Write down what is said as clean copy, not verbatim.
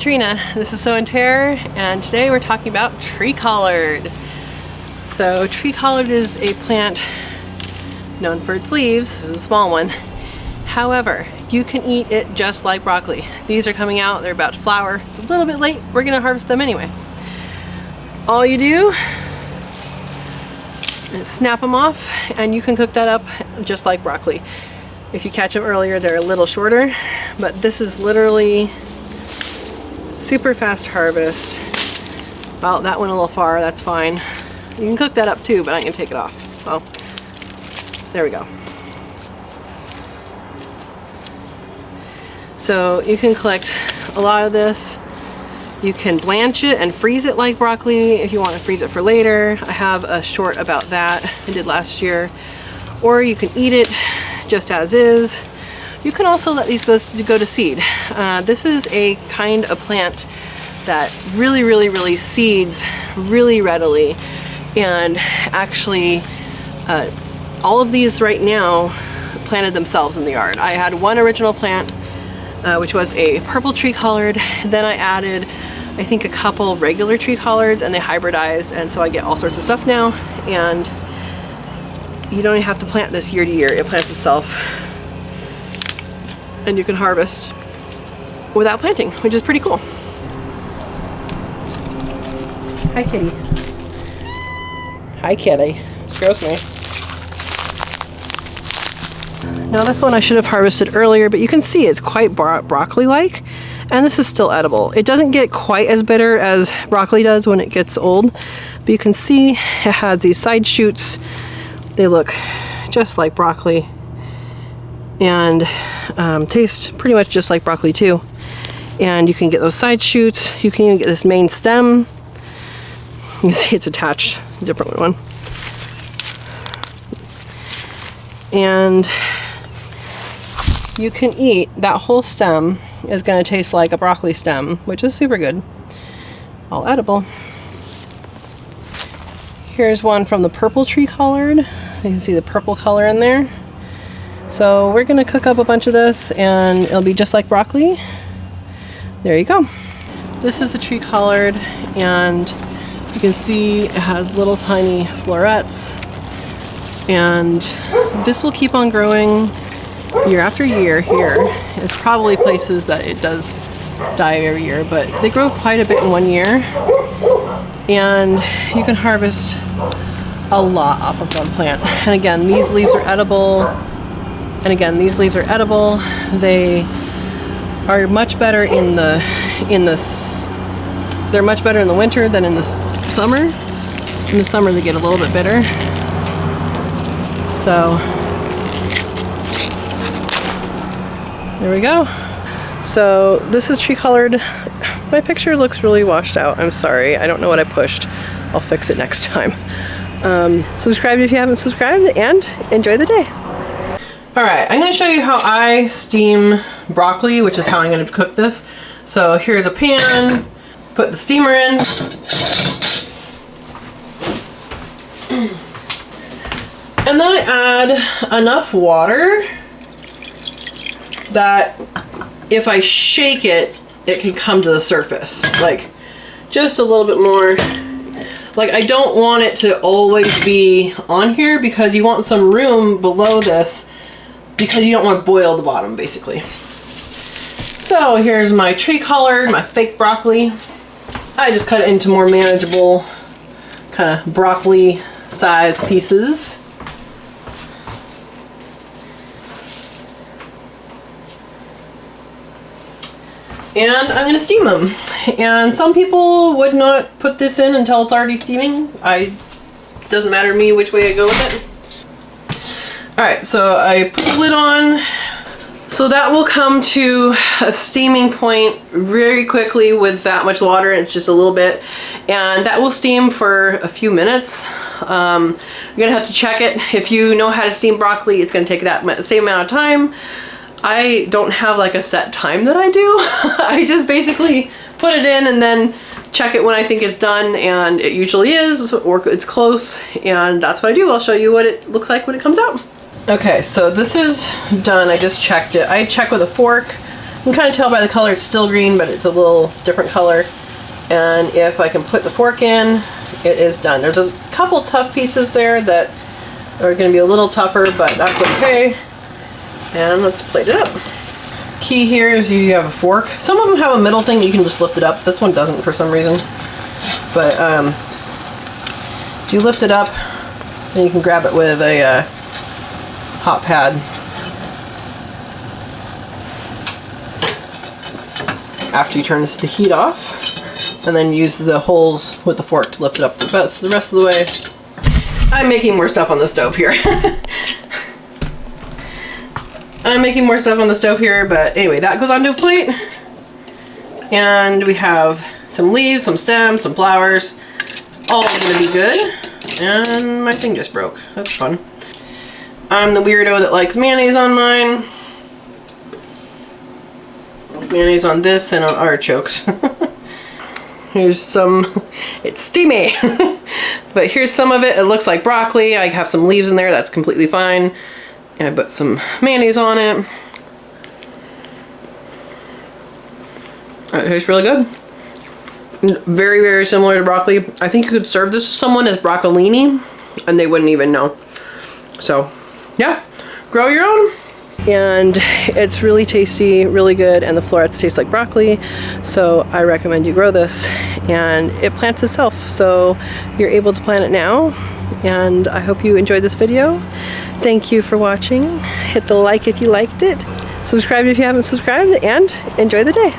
Katrina. This is Tare, and today we're talking about tree collard. So tree collard is a plant known for its leaves. This is a small one. However, you can eat it just like broccoli. These are coming out, they're about to flower. It's a little bit late, we're gonna harvest them anyway. All you do is snap them off and you can cook that up just like broccoli. If you catch them earlier, they're a little shorter, but this is literally super fast harvest. Well, that went a little far, that's fine. You can cook that up too, but I'm gonna take it off. Well, there we go. So you can collect a lot of this. You can blanch it and freeze it like broccoli if you want to freeze it for later. I have a short about that I did last year. Or you can eat it just as is. You can also let these go to seed. This is a kind of plant that really seeds really readily, and actually all of these right now planted themselves in the yard. I had one original plant which was a purple tree collard, then I added I think a couple regular tree collards and they hybridized, and so I get all sorts of stuff now, and you don't even have to plant this year to year. It plants itself. And you can harvest without planting, which is pretty cool. Hi, kitty. Hi, kitty. Scares me. Now this one I should have harvested earlier, but you can see it's quite broccoli-like, and this is still edible. It doesn't get quite as bitter as broccoli does when it gets old, but you can see it has these side shoots. They look just like broccoli and taste pretty much just like broccoli too. And you can get those side shoots. You can even get this main stem. You can see it's attached, a different one. And you can eat that whole stem. Is going to taste like a broccoli stem, which is super good. All edible. Here's one from the purple tree collard. You can see the purple color in there. So we're going to cook up a bunch of this and it'll be just like broccoli. There you go. This is the tree collard, and you can see it has little tiny florets, and this will keep on growing year after year. Here is probably places that it does die every year, but they grow quite a bit in 1 year, and you can harvest a lot off of one plant. And again, these leaves are edible. And again, these leaves are edible. They are much better in the they're much better in the winter than in the summer. In the summer they get a little bit bitter. So there we go. So this is tree collard. My picture looks really washed out. I'm sorry. I don't know what I pushed. I'll fix it next time. Subscribe if you haven't subscribed, and enjoy the day. Alright, I'm going to show you how I steam broccoli, which is how I'm going to cook this. So here's a pan, put the steamer in. And then I add enough water that if I shake it, it can come to the surface. Like, just a little bit more. Like, I don't want it to always be on here because you want some room below this, because you don't want to boil the bottom, basically. So here's my tree collard, my fake broccoli. I just cut it into more manageable kind of broccoli size pieces. And I'm going to steam them. And some people would not put this in until it's already steaming. It doesn't matter to me which way I go with it. Alright, so I put the lid on. So that will come to a steaming point very quickly with that much water. It's just a little bit. And that will steam for a few minutes. You're going to have to check it. If you know how to steam broccoli, it's going to take that same amount of time. I don't have like a set time that I do. I just basically put it in and then check it when I think it's done, and it usually is, or it's close, and that's what I do. I'll show you what it looks like when it comes out. Okay, so this is done. I just checked it. I check with a fork You can kind of tell by the color it's still green, but it's a little different color. And if I can put the fork in, it is done. There's a couple tough pieces there that are going to be a little tougher, but that's okay. And let's plate it up. Key here is you have a fork. Some of them have a middle thing that you can just lift it up. This one doesn't for some reason. But if you lift it up, then you can grab it with a hot pad. After you turn the heat off, and then use the holes with the fork to lift it up the rest of the way. I'm making more stuff on the stove here. But anyway, that goes onto a plate. And we have some leaves, some stems, some flowers. It's all gonna be good. And my thing just broke. That's fun. I'm the weirdo that likes mayonnaise on mine. Mayonnaise on this and on artichokes. Here's some, it's steamy. But here's some of it. It looks like broccoli. I have some leaves in there. That's completely fine. And I put some mayonnaise on it. It tastes really good. Very, very similar to broccoli. I think you could serve this to someone as broccolini and they wouldn't even know. So yeah, grow your own. And it's really tasty, really good, and the florets taste like broccoli, so I recommend you grow this. And it plants itself, so you're able to plant it now. And I hope you enjoyed this video. Thank you for watching. Hit the like if you liked it, subscribe if you haven't subscribed, and enjoy the day.